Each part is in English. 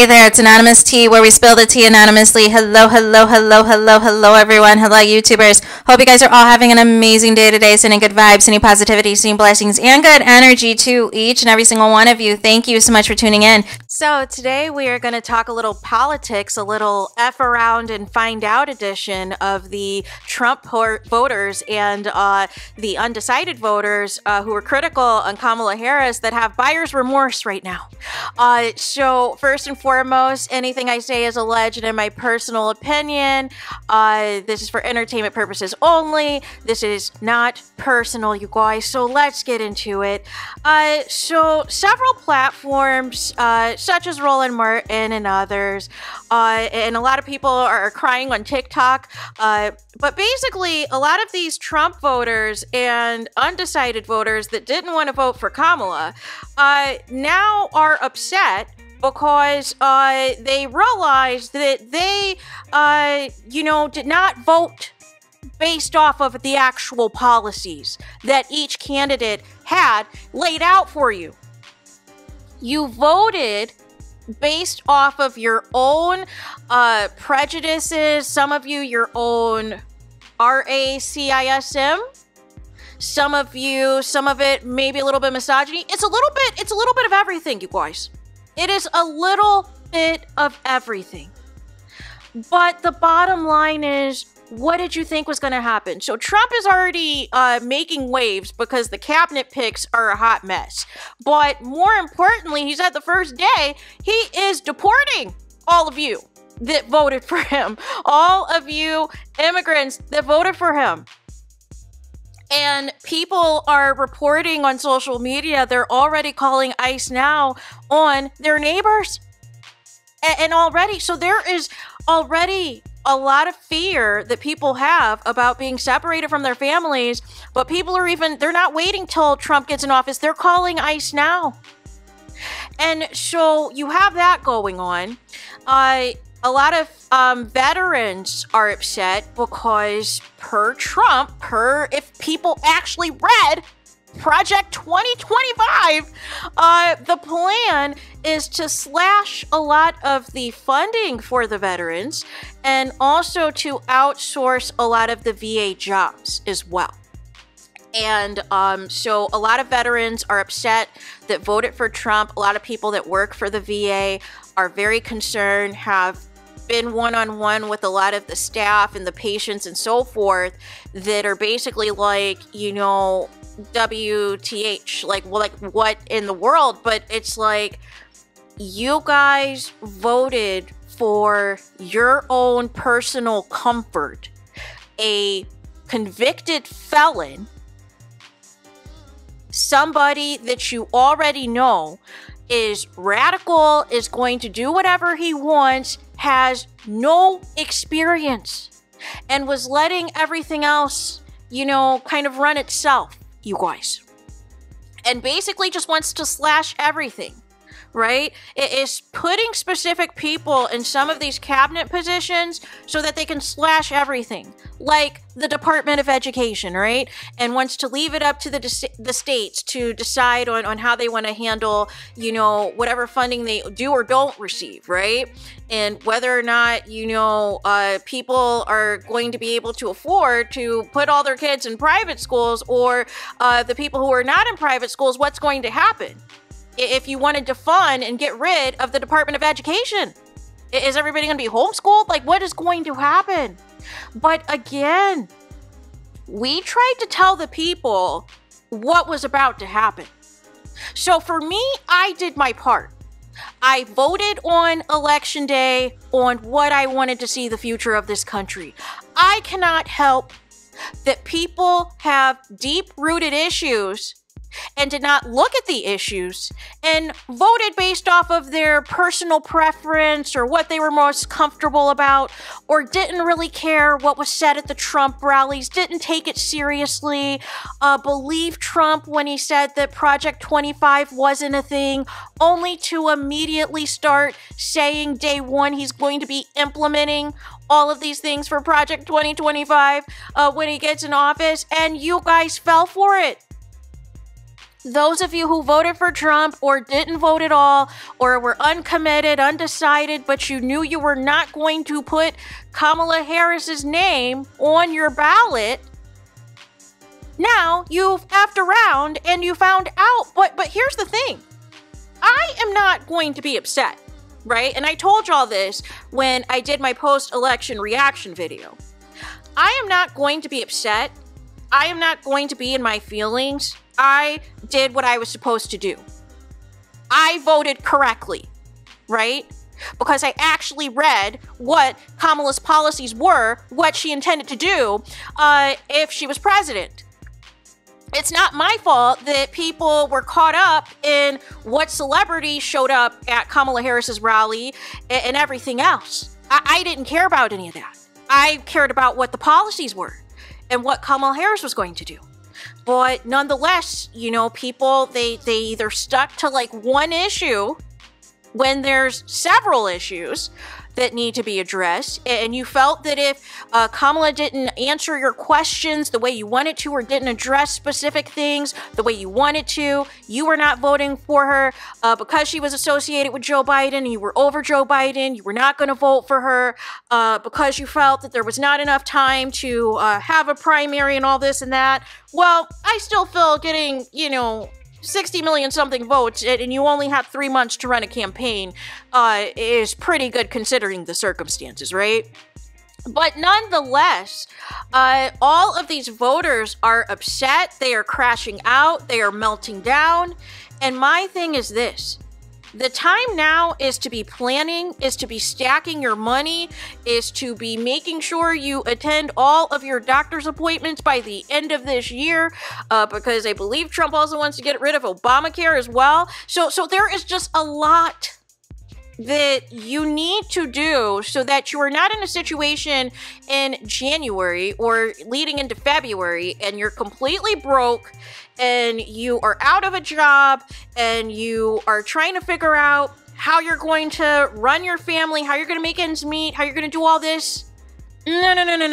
Hey there, it's Anonymous Tea, where we spill the tea anonymously. Hello, hello, hello, hello, hello, everyone. Hello, YouTubers. Hope you guys are all having an amazing day today, sending good vibes, sending positivity, sending blessings, and good energy to each and every single one of you. Thank you so much for tuning in. So today we are going to talk a little politics, a little F around and find out edition of the Trump voters and the undecided voters who are critical on Kamala Harris that have buyer's remorse right now. So first and foremost, anything I say is alleged and in my personal opinion. This is for entertainment purposes only. This is not personal, you guys. So let's get into it. So several platforms, such as Roland Martin and others, and a lot of people are crying on TikTok. But basically, a lot of these Trump voters and undecided voters that didn't want to vote for Kamala now are upset because they realized that they, did not vote based off of the actual policies that each candidate had laid out for you. You voted based off of your own prejudices, some of you your own racism, some of it maybe a little bit misogyny. It's a little bit of everything, you guys. It is a little bit of everything. But the bottom line is, what did you think was going to happen? So Trump is already making waves because the cabinet picks are a hot mess. But more importantly, he said the first day, he is deporting all of you that voted for him. All of you immigrants that voted for him. And people are reporting on social media, they're already calling ICE now on their neighbors. And already, so there is already a lot of fear that people have about being separated from their families, but people are they're not waiting till Trump gets in office, they're calling ICE now. And so you have that going on. A lot of veterans are upset because if people actually read Project 2025, the plan is to slash a lot of the funding for the veterans and also to outsource a lot of the VA jobs as well. And so a lot of veterans are upset that voted for Trump. A lot of people that work for the VA are very concerned, have been one-on-one with a lot of the staff and the patients and so forth that are basically like, WTH, like what in the world? But it's like, you guys voted for your own personal comfort. A convicted felon, somebody that you already know is radical, is going to do whatever he wants, has no experience, and was letting everything else, kind of run itself, you guys. And basically just wants to slash everything, right? It is putting specific people in some of these cabinet positions so that they can slash everything, like the Department of Education, right? And wants to leave it up to the states to decide on how they want to handle, whatever funding they do or don't receive, right? And whether or not, people are going to be able to afford to put all their kids in private schools, or the people who are not in private schools, what's going to happen if you wanted to fund and get rid of the Department of Education? Is everybody going to be homeschooled? Like, what is going to happen? But again, we tried to tell the people what was about to happen. So for me, I did my part. I voted on election day on what I wanted to see the future of this country. I cannot help that people have deep-rooted issues and did not look at the issues and voted based off of their personal preference or what they were most comfortable about, or didn't really care what was said at the Trump rallies, didn't take it seriously, believed Trump when he said that Project 25 wasn't a thing, only to immediately start saying day one he's going to be implementing all of these things for Project 2025 when he gets in office, and you guys fell for it. those of you who voted for Trump or didn't vote at all or were uncommitted, undecided, but you knew you were not going to put Kamala Harris's name on your ballot, now you've effed around and you found out. But here's the thing. I am not going to be upset, right? And I told y'all this when I did my post-election reaction video. I am not going to be upset. I am not going to be in my feelings. I did what I was supposed to do. I voted correctly, right? Because I actually read what Kamala's policies were, what she intended to do if she was president. It's not my fault that people were caught up in what celebrities showed up at Kamala Harris's rally and everything else. I didn't care about any of that. I cared about what the policies were and what Kamala Harris was going to do. But nonetheless, you know, people, they either stuck to like one issue when there's several issues that need to be addressed, and you felt that if Kamala didn't answer your questions the way you wanted to or didn't address specific things the way you wanted to, you were not voting for her because she was associated with Joe Biden and you were over Joe Biden. You were not going to vote for her because you felt that there was not enough time to have a primary and all this and that. Well, I still feel getting, you know, 60 million something votes and you only have 3 months to run a campaign is pretty good considering the circumstances, right? But nonetheless, all of these voters are upset. They are crashing out. They are melting down. And my thing is this. The time now is to be planning, is to be stacking your money, is to be making sure you attend all of your doctor's appointments by the end of this year, because I believe Trump also wants to get rid of Obamacare as well. So there is just a lot that you need to do so that you are not in a situation in January or leading into February and you're completely broke and you are out of a job and you are trying to figure out how you're going to run your family, how you're going to make ends meet, how you're going to do all this. No.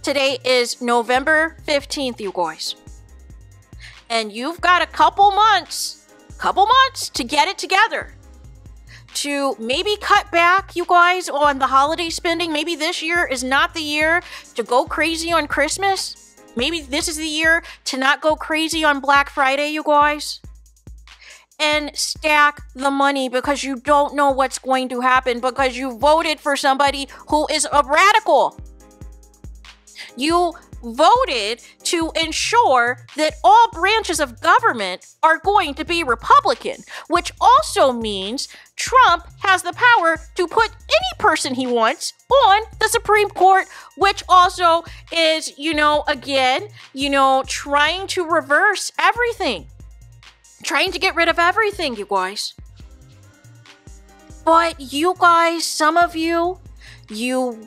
Today is November 15th, you guys. And you've got a couple months to get it together, to maybe cut back, you guys, on the holiday spending. Maybe this year is not the year to go crazy on Christmas. Maybe this is the year to not go crazy on Black Friday, you guys. And stack the money because you don't know what's going to happen because you voted for somebody who is a radical. You voted to ensure that all branches of government are going to be Republican, which also means Trump has the power to put any person he wants on the Supreme Court, which also is, trying to reverse everything, trying to get rid of everything, you guys. But you guys, some of you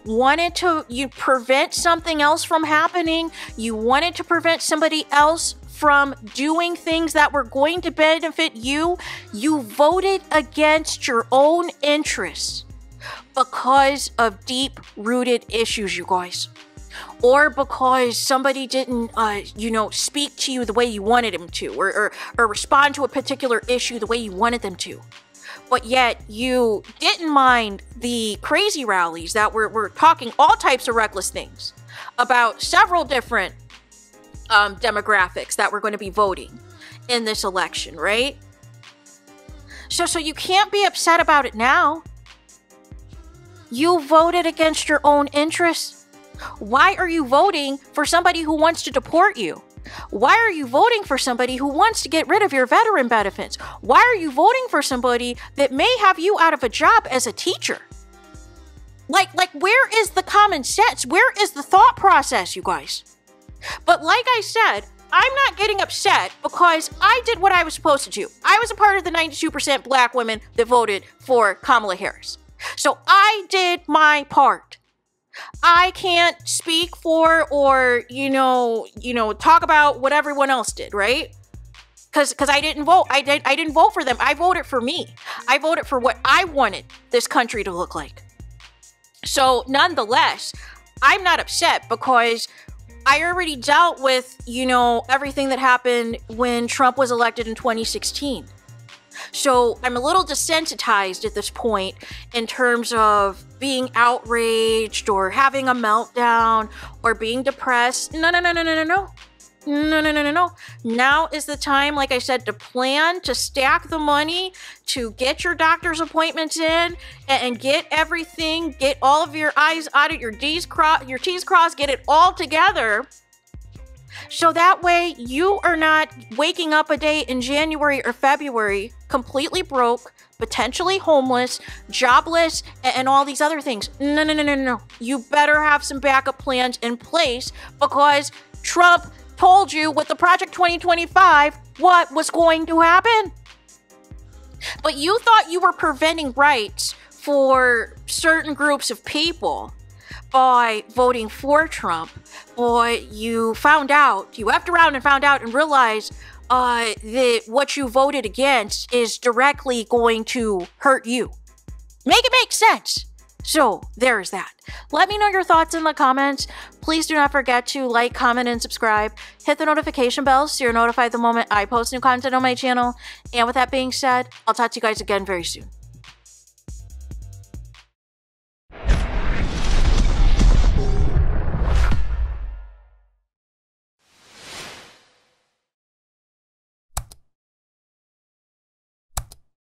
wanted to prevent something else from happening. You wanted to prevent somebody else from doing things that were going to benefit you. You voted against your own interests because of deep-rooted issues, you guys. Or because somebody didn't, speak to you the way you wanted them to, or respond to a particular issue the way you wanted them to. But yet you didn't mind the crazy rallies that were talking all types of reckless things about several different demographics that were going to be voting in this election, right? So you can't be upset about it now. You voted against your own interests. Why are you voting for somebody who wants to deport you? Why are you voting for somebody who wants to get rid of your veteran benefits? Why are you voting for somebody that may have you out of a job as a teacher? Like where is the common sense? Where is the thought process, you guys? But like I said, I'm not getting upset because I did what I was supposed to do. I was a part of the 92% black women that voted for Kamala Harris. So I did my part. I can't speak for or, talk about what everyone else did, right? Because I didn't vote. I didn't vote for them. I voted for me. I voted for what I wanted this country to look like. So nonetheless, I'm not upset because I already dealt with, everything that happened when Trump was elected in 2016. So I'm a little desensitized at this point in terms of being outraged or having a meltdown or being depressed. No. No. Now is the time, like I said, to plan, to stack the money, to get your doctor's appointments in and get everything, get all of your I's out, your T's crossed, get it all together. So that way you are not waking up a day in January or February completely broke, potentially homeless, jobless, and all these other things. No. You better have some backup plans in place because Trump told you with the Project 2025 what was going to happen. But you thought you were preventing rights for certain groups of people by voting for Trump. Boy, you effed around and found out and realized that what you voted against is directly going to hurt you. Make it make sense. So there's that. Let me know your thoughts in the comments. Please do not forget to like, comment, and subscribe. Hit the notification bell so you're notified the moment I post new content on my channel. And with that being said, I'll talk to you guys again very soon.